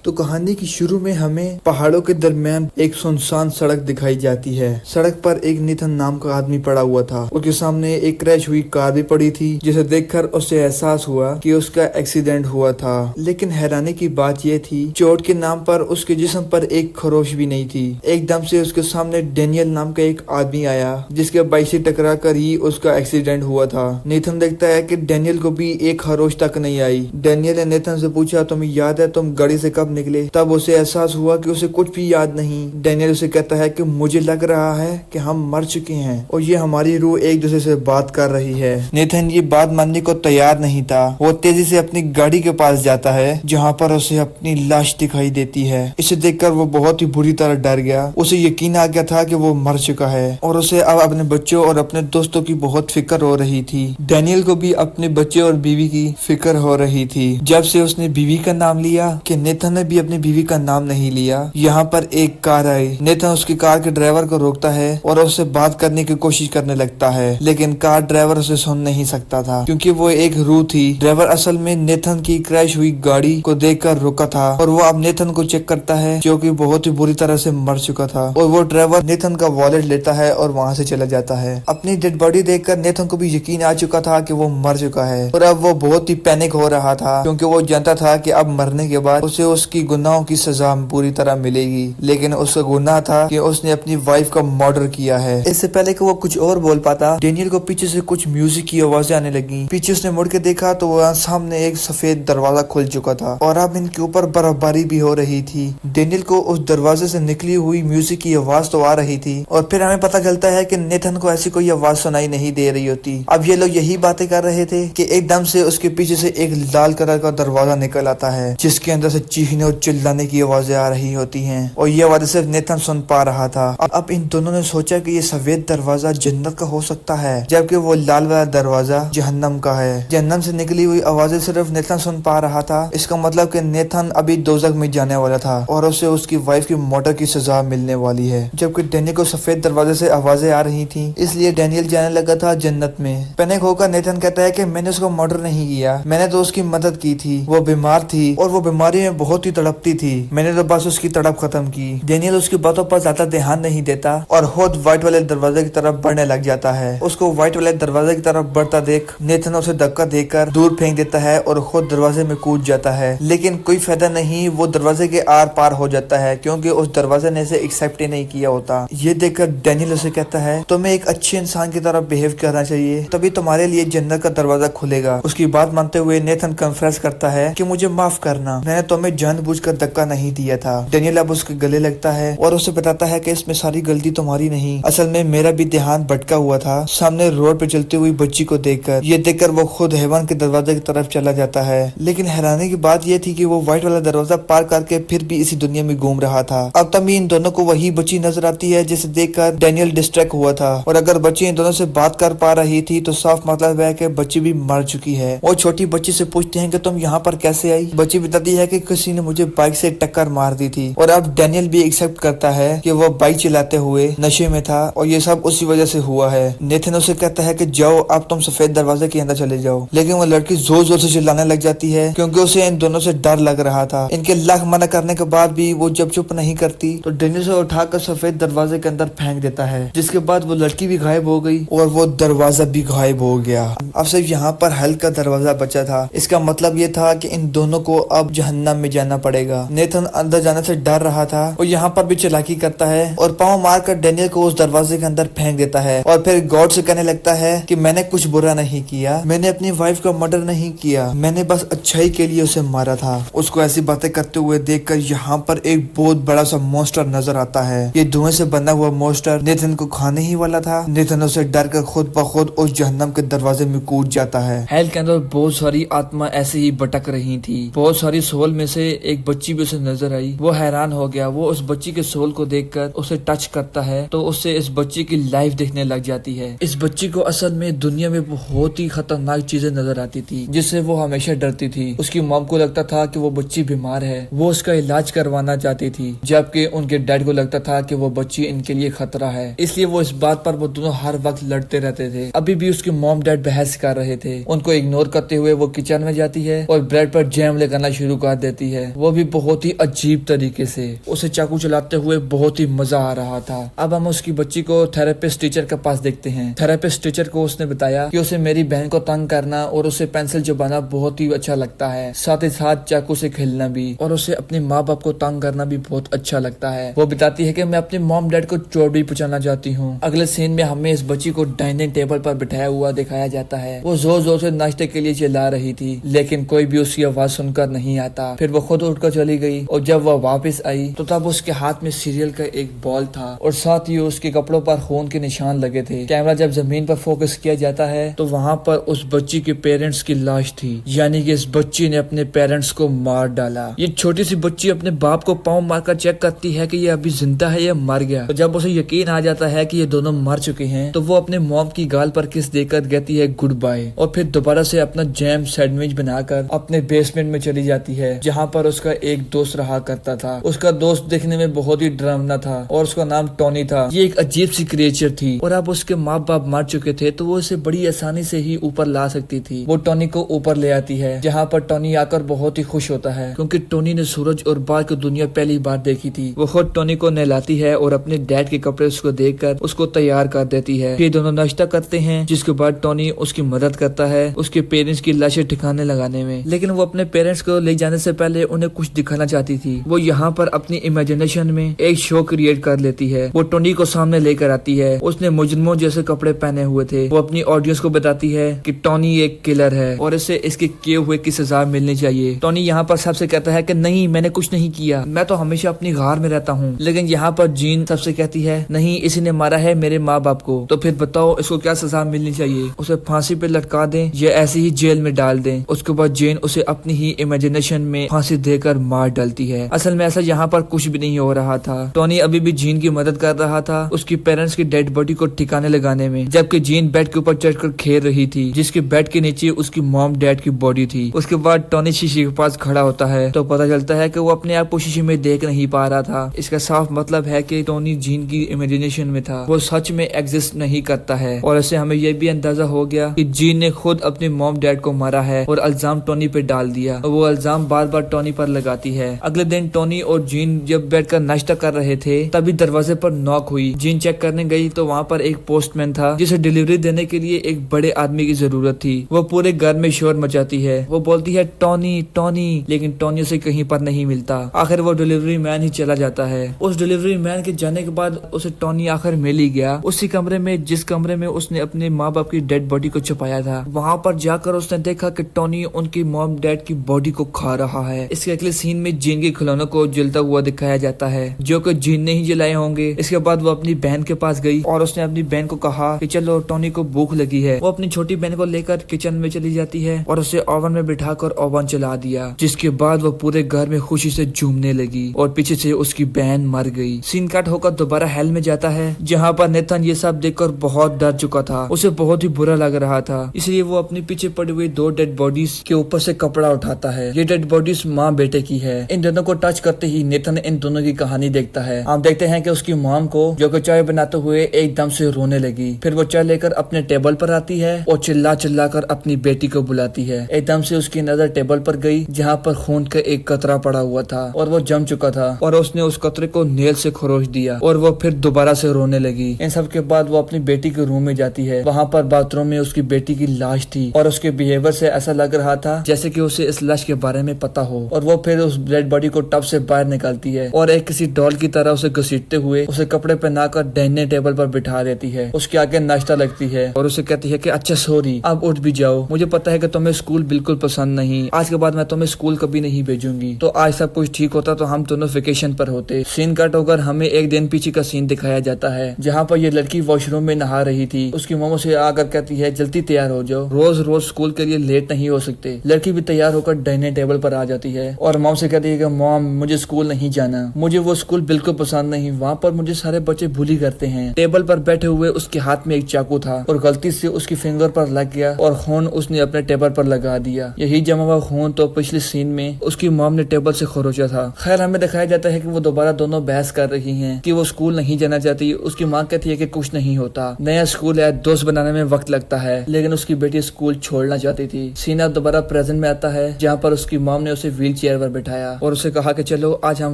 تو کہانی کی شروع میں ہمیں پہاڑوں کے درمیان ایک سنسان سڑک دکھائی جاتی ہے۔ سڑک پر ایک نیتھن نام کا آدمی پڑا ہوا تھا۔ اس کے سامنے ایک کریش ہوئی کار بھی پڑی تھی، جسے دیکھ کر اسے احساس ہوا کہ اس کا ایکسیڈنٹ ہوا تھا۔ لیکن حیرانی کی بات یہ تھی، چوٹ کے نام پر اس کے جسم پر ایک خروش بھی نہیں تھی۔ ایک دم سے اس کے سامنے ڈینیل نام کا ایک آدمی آیا، جس کے بائک سے ٹکرا کر ہی اس کا ایکسیڈنٹ ہوا تھا۔ نیتھن دیکھتا ہے کہ ڈینیل کو بھی ایک خروش تک نہیں آئی۔ ڈینیل نے نیتھن سے پوچھا، تمہیں یاد ہے تم گاڑی سے کب نکلے؟ تب اسے احساس ہوا کہ اسے کچھ بھی یاد نہیں۔ ڈینیل اسے کہتا ہے کہ مجھے لگ رہا ہے کہ ہم مر چکے ہیں اور یہ ہماری روح ایک دوسرے سے بات کر رہی ہے۔ نیتھن یہ بات ماننے کو تیار نہیں تھا۔ وہ تیزی سے اپنی گاڑی کے پاس جاتا ہے، جہاں پر اسے اپنی لاش دکھائی دیتی ہے۔ اسے دیکھ کر وہ بہت ہی بری طرح ڈر گیا۔ اسے یقین آ گیا تھا کہ وہ مر چکا ہے اور اسے اب اپنے بچوں اور اپنے دوستوں کی بہت فکر ہو رہی تھی۔ ڈینیل کو بھی اپنے بچے اور بیوی کی فکر ہو رہی تھی۔ جب سے اس نے بیوی کا نام لیا کہ نیتھن نے بھی اپنی بیوی کا نام نہیں لیا، یہاں پر ایک کار آئی۔ نیتھن اس کی کار کے ڈرائیور کو روکتا ہے اور اس سے بات کرنے کی کوشش کرنے لگتا ہے، لیکن کار ڈرائیور اسے سن نہیں سکتا تھا کیونکہ وہ ایک روح تھی۔ ڈرائیور اصل میں نیتھن کی کریش ہوئی گاڑی کو دیکھ کر رکا تھا اور وہ اب نیتھن کو چیک کرتا ہے، جو کہ بہت ہی بری طرح سے مر چکا تھا، اور وہ ڈرائیور نیتھن کا والیٹ لیتا ہے اور وہاں سے چلا جاتا ہے۔ اپنی ڈیڈ باڈی دیکھ کر نیتھن کو بھی یقین آ چکا تھا کہ وہ مر چکا ہے، اور اب وہ بہت ہی پینک ہو رہا تھا کیونکہ وہ جانتا تھا کہ اب مرنے کے بعد اسے اس کی گناہوں کی سزا پوری طرح ملے گی۔ لیکن اس کا گناہ تھا کہ اس نے اپنی وائف کا مرڈر کیا ہے۔ اس سے پہلے کہ وہ کچھ اور بول پاتا، ڈینیل کو پیچھے سے کچھ میوزک کی آوازیں آنے لگی۔ پیچھے اس نے مڑ کے دیکھا تو وہاں سامنے ایک سفید دروازہ کھل چکا تھا اور اب ان کے اوپر برف باری بھی ہو رہی تھی۔ ڈینیل کو اس دروازے سے نکلی ہوئی میوزک کی آواز تو آ رہی تھی، اور پھر ہمیں پتہ چلتا ہے کہ نیتھن کو ایسی کوئی آواز سنائی نہیں دے رہی ہوتی۔ اب یہ لوگ یہی باتیں کر رہے تھے کہ ایک دم سے اس کے پیچھے سے ایک لال کلر کا دروازہ نکل آتا ہے، جس کے اندر سے چیخنے اور چلانے کی آوازیں آ رہی ہوتی ہیں، اور یہ آواز صرف نیتھن سن پا رہا تھا۔ اب ان دونوں نے سوچا کہ یہ سفید دروازہ جنت کا ہو سکتا ہے، جبکہ وہ لال والا دروازہ جہنم کا ہے۔ جہنم سے نکلی ہوئی آوازیں صرف نیتھن سن پا رہا تھا۔ اس کا مطلب کہ نیتھن ابھی دوزخ میں جانے والا تھا اور اسے اس کی وائف کی مرڈر کی سزا ملنے والی ہے، جبکہ ڈینیل کو سفید دروازے سے آوازیں آ رہی تھیں، اس لیے ڈینیل جانے لگا تھا جنت میں۔ پینک ہو کر نیتھن کہتا ہے کہ میں نے اس کو مرڈر نہیں کیا، میں نے تو اس کی مدد کی تھی۔ وہ بیمار تھی اور وہ بیماری میں بہت ہی تڑپتی تھی، میں نے تو بس اس کی تڑپ ختم کی۔ ڈینیل اس کی باتوں پر زیادہ دھیان نہیں دیتا اور خود وائٹ والے دروازے کی طرف بڑھنے لگ جاتا ہے۔ اس کو وائٹ والے دروازے کی طرف بڑھتا دیکھ نیتھن اسے دھکا دے کر دور پھینک دیتا ہے اور خود دروازے میں کود جاتا ہے، لیکن کوئی فائدہ نہیں، وہ دروازے کے آر پار ہو جاتا ہے کیونکہ اس دروازے نے اسے ایکسپٹ ہی نہیں کیا ہوتا۔ یہ دیکھ کر ڈینیل اسے کہتا ہے، تمہیں ایک اچھے انسان کی طرح بہیو کرنا چاہیے، تبھی تمہارے لیے جنت کا دروازہ کھلے گا۔ اس کی بات مانتے ہوئے نیتھن کنفیس کرتا ہے کہ مجھے معاف کرنا، میں نے تمہیں جان بوجھ کر دھکا نہیں دیا تھا۔ ڈینیل اب اس کے گلے لگتا ہے اور اسے بتاتا ہے کہ اس میں ساری غلطی تمہاری نہیں، اصل میں میرا بھی دھیان بھٹکا ہوا تھا سامنے روڈ پہ چلتی ہوئی بچی کو دیکھ کر۔ یہ دیکھ کر وہ خود ہیون کے دروازے کی طرف چلا جاتا ہے، لیکن حیرانی کی بات یہ تھی کہ وہ وائٹ والا دروازہ پار کر کے پھر بھی اسی دنیا میں گھوم رہا تھا۔ اب تبھی ان دونوں کو وہی بچی نظر آتی ہے جسے دیکھ کر ڈینیل ڈسٹریکٹ ہوا تھا، اور اگر بچی ان دونوں سے بات کر پا رہی تھی تو صاف مطلب ہے کہ بچی بھی مر چکی ہے۔ وہ چھوٹی بچی سے پوچھتے ہیں کہ تم یہاں پر کیسے آئی؟ بچی بتاتی ہے کہ کسی نے مجھے بائک سے ٹکر مار دی تھی، اور اب ڈینیل بھی ایکسپٹ کرتا ہے کہ وہ بائک چلاتے ہوئے نشے میں تھا اور یہ سب اسی وجہ سے ہوا ہے۔ نیتھن اسے کہتا ہے کہ جاؤ اب تم سفید دروازے کے اندر چلے جاؤ، لیکن وہ لڑکی زور زور سے چلانے لگ جاتی ہے کیونکہ اسے ان دونوں سے ڈر لگ رہا تھا۔ ان کے لاکھ منع کرنے کے بعد بھی وہ جب چپ نہیں کرتی تو ڈینیل سے اٹھا کر سفید دروازے کے اندر پھینک دیتا ہے، جس کے بعد وہ لڑکی بھی غائب ہو گئی اور وہ دروازہ بھی غائب ہو گیا۔ اب صرف یہاں پر ہیل کا دروازہ بچا تھا۔ اس کا مطلب یہ تھا کہ ان دونوں کو اب جہنم میں جانا پڑے گا۔ نیتھن اندر جانے سے ڈر رہا تھا اور یہاں پر بھی چلاکی کرتا ہے اور پاؤں مار کر ڈینیل کو اس دروازے کے اندر پھینک دیتا ہے، اور پھر گاڈ سے کہنے لگتا ہے کہ میں نے کچھ برا نہیں کیا، میں نے اپنی وائف کا مرڈر نہیں کیا، میں نے بس اچھائی کے لیے اسے مارا تھا۔ اس کو ایسی باتیں کرتے ہوئے دیکھ کر یہاں پر ایک بہت بڑا سا مونسٹر نظر آتا ہے۔ یہ دھوئیں سے بنا ہوا مونسٹر نیتھن کو کھانے ہی والا تھا۔ نیتھن اسے ڈر کر خود بخود اس جہنم کے دروازے میں کود جاتا ہے۔ ہیل کے اندر بہت ساری آتما ایسے ہی بھٹک رہی تھی، بہت ساری سول میں سے ایک بچی بھی اسے نظر آئی۔ وہ حیران ہو گیا، وہ اس بچی کے سول کو دیکھ کر اسے ٹچ کرتا ہے تو اسے اس بچی کی لائف دیکھنے لگ جاتی ہے۔ اس بچی کو اصل میں دنیا میں بہت ہی خطرناک چیزیں نظر آتی تھی جس سے وہ ہمیشہ ڈرتی تھی۔ اس کی ماں کو لگتا تھا کہ وہ بچی بیمار ہے، وہ اس کا علاج کروانا چاہتی تھی، جبکہ ان کے ڈیڈ کو لگتا تھا کہ وہ بچی ان کے لیے خطرہ ہے، اس لیے وہ اس بات پر وہ دونوں ہر وقت لڑتے رہتے تھے۔ ابھی بھی اس کے موم ڈیڈ بحث کر رہے تھے، ان کو اگنور کرتے ہوئے وہ کچن میں جاتی ہے اور بریڈ پر جیم لگانا شروع کر دیتی ہے۔ वो भी बहुत ही अजीब तरीके से। उसे चाकू चलाते हुए बहुत ही मजा आ रहा था। अब हम उसकी बच्ची को थेरेपिस्ट टीचर के पास देखते हैं। थेरेपिस्ट टीचर को उसने बताया कि उसे मेरी बहन को तंग करना और उसे पेंसिल चबाना बहुत ही अच्छा लगता है, साथ ही साथ चाकू से खेलना भी, और उसे अपने माँ बाप को तंग करना भी बहुत अच्छा लगता है। वो बताती है कि मैं अपने मॉम डैड को चोट भी पहुंचाना चाहती हूँ। अगले सीन में हमें इस बच्ची को डाइनिंग टेबल पर बिठाया हुआ दिखाया जाता है। वो जोर जोर से नाश्ते के लिए चिल्ला रही थी, लेकिन कोई भी उसकी आवाज सुनकर नहीं आता। फिर वो खुद उठकर चली गई और जब वो वापस आई तो तब उसके हाथ में सीरियल का एक बॉल था और साथ ही उसके कपड़ों पर खून के निशान लगे थे। कैमरा जब जमीन पर फोकस किया जाता है तो वहाँ पर उस बच्ची के पेरेंट्स की लाश थी, यानी कि इस बच्ची ने अपने पेरेंट्स को मार डाला। ये छोटी सी बच्ची अपने बाप को पाँव मारकर चेक करती है कि ये अभी जिंदा है या मर गया। तो जब उसे यकीन आ जाता है कि ये दोनों मर चुके हैं तो वो अपने मॉम की गाल पर किस देकर कहती है गुड बाय, और फिर दोबारा से अपना जैम सैंडविच बनाकर अपने बेसमेंट में चली जाती है, जहाँ पर उसका एक दोस्त रहा करता था। उसका दोस्त देखने में बहुत ही डरावना था और उसका नाम टोनी था। ये एक अजीब सी क्रिएचर थी और अब उसके माँ बाप मर चुके थे तो वो उसे बड़ी आसानी से ही ऊपर ला सकती थी। वो टोनी को ऊपर ले आती है, जहाँ पर टोनी आकर बहुत ही खुश होता है क्योंकि टोनी ने सूरज और बाहर की दुनिया पहली बार देखी थी। वो खुद टोनी को नहलाती है और अपने डैड के कपड़े उसको देकर उसको तैयार कर देती है। फिर दोनों नाश्ता करते हैं, जिसके बाद टोनी उसकी मदद करता है उसके पेरेंट्स की लाशें ठिकाने लगाने में। लेकिन वो अपने पेरेंट्स को ले जाने से पहले उन्हें कुछ दिखाना चाहती थी। वो यहाँ पर अपनी इमेजिनेशन में एक शो क्रिएट कर लेती है। वो टोनी को सामने लेकर आती है। उसने मुजरिमों जैसे कपड़े पहने हुए थे। वो अपनी ऑडियंस को बताती है कि टोनी एक किलर है और इसे इसके किए हुए की सजा मिलनी चाहिए। टोनी यहाँ पर सबसे कहता है कि नहीं, मैंने कुछ नहीं किया, मैं तो हमेशा अपनी गार में रहता हूँ। लेकिन यहाँ पर जीन सबसे कहती है नहीं, इसी ने मारा है मेरे माँ बाप को, तो फिर बताओ इसको क्या सजा मिलनी चाहिए, उसे फांसी पे लटका दें या ऐसे ही जेल में डाल दें। उसके बाद जेन उसे अपनी ही इमेजिनेशन में फांसी देकर मार डालती है। असल में ऐसा यहाँ पर कुछ भी नहीं हो रहा था। टोनी अभी भी जीन की मदद कर रहा था उसकी पेरेंट्स की डेड बॉडी को ठिकाने लगाने में, जबकि जीन बेड के ऊपर चढ़कर खेल रही थी, जिसके बेड के नीचे उसकी मॉम डैड की बॉडी थी। उसके बाद टोनी शीशे के पास खड़ा होता है तो पता चलता है कि वो अपने आप को शीशे में देख नहीं पा रहा था। इसका साफ मतलब है कि टोनी जीन की इमेजिनेशन में था, वो सच में एग्जिस्ट नहीं करता है। और ऐसे हमें यह भी अंदाजा हो गया कि जीन ने खुद अपने मॉम डैड को मारा है और इल्जाम टोनी पे डाल दिया। वो इल्जाम बार बार टोनी पर लगाती है। अगले दिन टोनी और जीन जब बैठकर नाश्ता कर रहे थे तभी दरवाजे पर नॉक हुई। जीन चेक करने गई तो वहाँ पर एक पोस्टमैन था जिसे डिलीवरी देने के लिए एक बड़े आदमी की जरूरत थी। वो पूरे घर में शोर मचाती है। वो बोलती है टोनी टोनी, लेकिन टोनी उसे कहीं पर नहीं मिलता। आखिर वो डिलीवरी मैन ही चला जाता है। उस डिलीवरी मैन के जाने के बाद उसे टोनी आखिर मिल ही गया, उसी कमरे में जिस कमरे में उसने अपने माँ बाप की डेड बॉडी को छुपाया था। वहाँ पर जाकर उसने देखा कि टोनी उनकी मॉम डैड की बॉडी को खा रहा है। इसके अगले सीन में जीन के खिलौनों को जलता हुआ दिखाया जाता है, जो कि जीन ने ही जलाए होंगे। इसके बाद वो अपनी बहन के पास गई और उसने अपनी बहन को कहा कि चलो टोनी को भूख लगी है। वो अपनी छोटी बहन को लेकर किचन में चली जाती है और उसे ओवन में बिठाकर ओवन चला दिया, जिसके बाद वो पूरे घर में खुशी से झूमने लगी और पीछे से उसकी बहन मर गई। सीन कट होकर दोबारा हेल में जाता है, जहाँ पर नेथन ये सब देखकर बहुत डर चुका था। उसे बहुत ही बुरा लग रहा था, इसलिए वो अपने पीछे पड़ी हुई दो डेड बॉडीज के ऊपर से कपड़ा उठाता है। ये डेड बॉडीज माँ बेटे की है। इन दोनों को टच करते ही नेथन इन दोनों की कहानी देखता है। हम देखते हैं कि उसकी मॉम को जो कि चाय बनाते हुए एकदम से रोने लगी। फिर वो चाय लेकर अपने टेबल पर आती है और चिल्ला चिल्ला कर अपनी बेटी को बुलाती है। एकदम से उसकी नजर टेबल पर गई जहाँ पर खून का एक कतरा पड़ा हुआ था और वो जम चुका था, और उसने उस कतरे को नेल से खरोच दिया और वो फिर दोबारा से रोने लगी। इन सब के बाद वो अपनी बेटी के रूम में जाती है। वहाँ पर बाथरूम में उसकी बेटी की लाश थी और उसके बिहेवियर से ऐसा लग रहा था जैसे कि उसे इस लाश के बारे में पता हो। और वो फिर उस डेड बॉडी को टब से बाहर निकालती है और एक किसी डॉल की तरह उसे घसीटते हुए उसे कपड़े पहनाकर डाइनिंग टेबल पर बिठा देती है। उसके आगे नाश्ता लगती है और उसे कहती है कि अच्छा सॉरी, अब उठ भी जाओ, मुझे पता है कि तुम्हें स्कूल बिल्कुल पसंद नहीं, आज के बाद मैं तुम्हें स्कूल कभी नहीं भेजूंगी। तो आज सब कुछ ठीक होता तो हम दोनों वेकेशन पर होते। सीन कट होकर हमें एक दिन पीछे का सीन दिखाया जाता है, जहाँ पर ये लड़की वॉशरूम में नहा रही थी। उसकी मम्मी से आकर कहती है जल्दी तैयार हो जाओ, रोज रोज स्कूल के लिए लेट नहीं हो सकते। लड़की भी तैयार होकर डाइनिंग टेबल पर आ जाती है और मॉम से कहती है कि मॉम मुझे स्कूल नहीं जाना, मुझे वो स्कूल बिल्कुल पसंद नहीं, वहाँ पर मुझे सारे बच्चे बुली करते हैं। टेबल पर बैठे हुए उसके हाथ में एक चाकू था और गलती से उसकी फिंगर पर लग गया और खून उसने अपने टेबल पर लगा दिया। यही जमा हुआ खून तो पिछले सीन में उसकी मॉम ने टेबल से खरोचा था। खैर हमें दिखाया जाता है कि वो दोबारा दोनों बहस कर रही हैं कि वो स्कूल नहीं जाना चाहती। उसकी माँ कहती है कि कुछ नहीं होता, नया स्कूल है, दोस्त बनाने में वक्त लगता है, लेकिन उसकी बेटी स्कूल छोड़ना चाहती थी। सीन अब दोबारा प्रेजेंट में आता है, जहाँ पर उसकी मॉम ने उसे व्हील चेयर पर बिठाया और उसे कहा कि चलो आज हम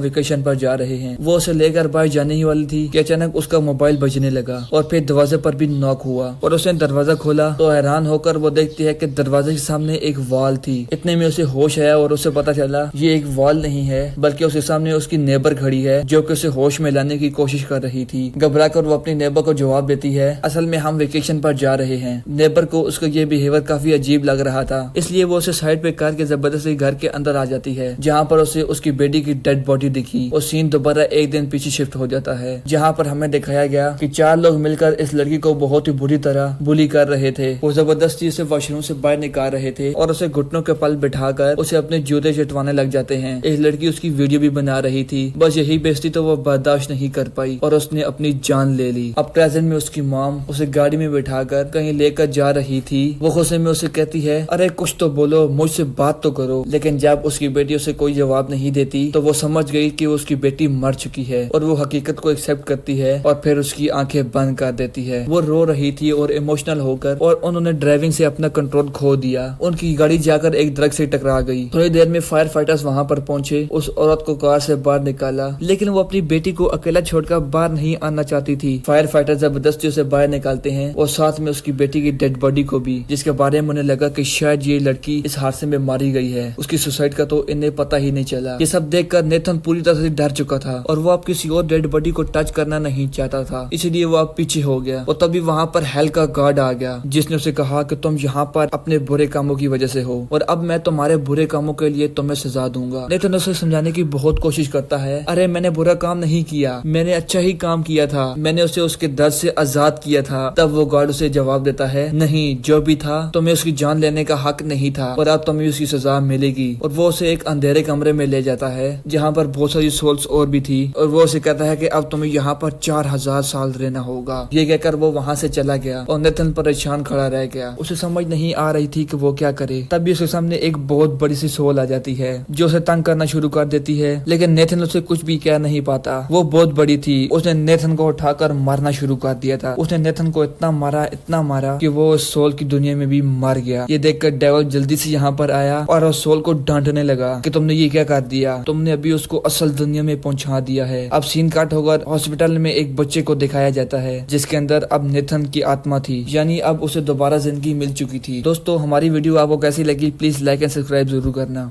वेकेशन पर जा रहे हैं। वो उसे लेकर बाहर जाने ही वाली थी कि अचानक उसका मोबाइल बजने लगा और फिर दरवाजे पर भी नॉक हुआ और उसने दरवाजा खोला तो हैरान होकर वो देखती है कि दरवाजे के सामने एक वॉल थी। इतने में उसे होश आया और उसे पता चला ये एक वॉल नहीं है बल्कि उसके सामने उसकी नेबर खड़ी है जो कि उसे होश में लाने की कोशिश कर रही थी। घबरा कर वो अपनी नेबर को जवाब देती है असल में हम वेकेशन पर जा रहे हैं। नेबर को उसका ये बिहेवियर काफी अजीब लग रहा था, इसलिए वो उसे साइड पे कर के जबरदस्ती घर के अंदर आ जाती है जहाँ पर उसे उसकी बेटी की डेड बॉडी दिखी। और सीन दोबारा एक दिन पीछे शिफ्ट हो जाता है जहाँ पर हमें दिखाया गया कि 4 लोग मिलकर इस लड़की को बहुत ही बुरी तरह बुली कर रहे थे। वो जबरदस्ती उसे वॉशरूम से बाहर निकाल रहे थे और उसे घुटनों के पल बिठाकर उसे अपने जूते चटवाने लग जाते हैं। एक लड़की उसकी वीडियो भी बना रही थी, बस यही बेइज्जती तो वो बर्दाश्त नहीं कर पाई और उसने अपनी जान ले ली। अब प्रेजेंट में उसकी मॉम उसे गाड़ी में बिठाकर कहीं लेकर जा रही थी। वो गुस्से में उसे कहती है अरे कुछ तो बोलो, मुझसे बात तो करो। लेकिन जब उसकी बेटी उसे कोई जवाब नहीं देती तो वो समझ गई कि उसकी बेटी मर चुकी है और वो हकीकत को एक्सेप्ट करती है और फिर उसकी आंखें बंद कर देती है। वो रो रही थी और इमोशनल होकर और उन्होंने ड्राइविंग से अपना कंट्रोल खो दिया। उनकी गाड़ी जाकर एक दरख्त से टकरा गई। थोड़ी देर में फायर फाइटर्स वहाँ पर पहुंचे, उस औरत को कार से बाहर निकाला, लेकिन वो अपनी बेटी को अकेला छोड़कर बाहर नहीं आना चाहती थी। फायर फाइटर जबरदस्ती उसे बाहर निकालते हैं और साथ में उसकी बेटी की डेड बॉडी को भी, जिसके बारे में उन्हें लगा कि शायद ये लड़की इस हादसे में मारी गई है। उसकी सुसाइड का तो इन्हें पता ही नहीं चला। ये सब देखकर नेथन पूरी तरह से डर चुका था और वो अब किसी और डेड बॉडी को टच करना नहीं चाहता था, इसलिए वो अब पीछे हो गया। और तभी वहाँ पर हेल का गार्ड आ गया जिसने उसे कहा कि तुम यहाँ पर अपने बुरे कामों की वजह से हो और अब मैं तुम्हारे बुरे कामों के लिए तुम्हें सजा दूंगा। नेथन उसे समझाने की बहुत कोशिश करता है, अरे मैंने बुरा काम नहीं किया, मैंने अच्छा ही काम किया था, मैंने उसे उसके दर्द से आजाद किया था। तब वो गार्ड उसे जवाब देता है, नहीं, जो भी था तुम्हें उसकी जान लेने का हक नहीं था और अब तुम्हें उसकी सजा मिलेगी। और वो उसे एक अंधेरे कमरे में ले जाता है जहाँ पर बहुत सारी सोल्स और भी थी और वो उसे कहता है कि अब तुम्हें यहाँ पर 4000 साल रहना होगा। ये कहकर वो वहाँ से चला गया और नेथन परेशान खड़ा रह गया। उसे समझ नहीं आ रही थी कि वो क्या करे। तभी उसके सामने एक बहुत बड़ी सी सोल आ जाती है जो उसे तंग करना शुरू कर देती है, लेकिन नेथन उसे कुछ भी कह नहीं पाता। वो बहुत बड़ी थी, उसने नेथन को उठाकर मारना शुरू कर दिया था। उसने नेथन को इतना मारा कि वो उस सोल की दुनिया में भी मर गया। ये देखकर डेविल जल्दी से यहाँ पर आया और उस सोल को डांटने लगा कि तुमने ये क्या कर दिया, तुमने अभी उसको असल दुनिया में पहुंचा दिया है। अब सीन काट होकर हॉस्पिटल में एक बच्चे को दिखाया जाता है जिसके अंदर अब नेथन की आत्मा थी, यानी अब उसे दोबारा जिंदगी मिल चुकी थी। दोस्तों हमारी वीडियो आपको कैसी लगी प्लीज लाइक एंड सब्सक्राइब जरूर करना।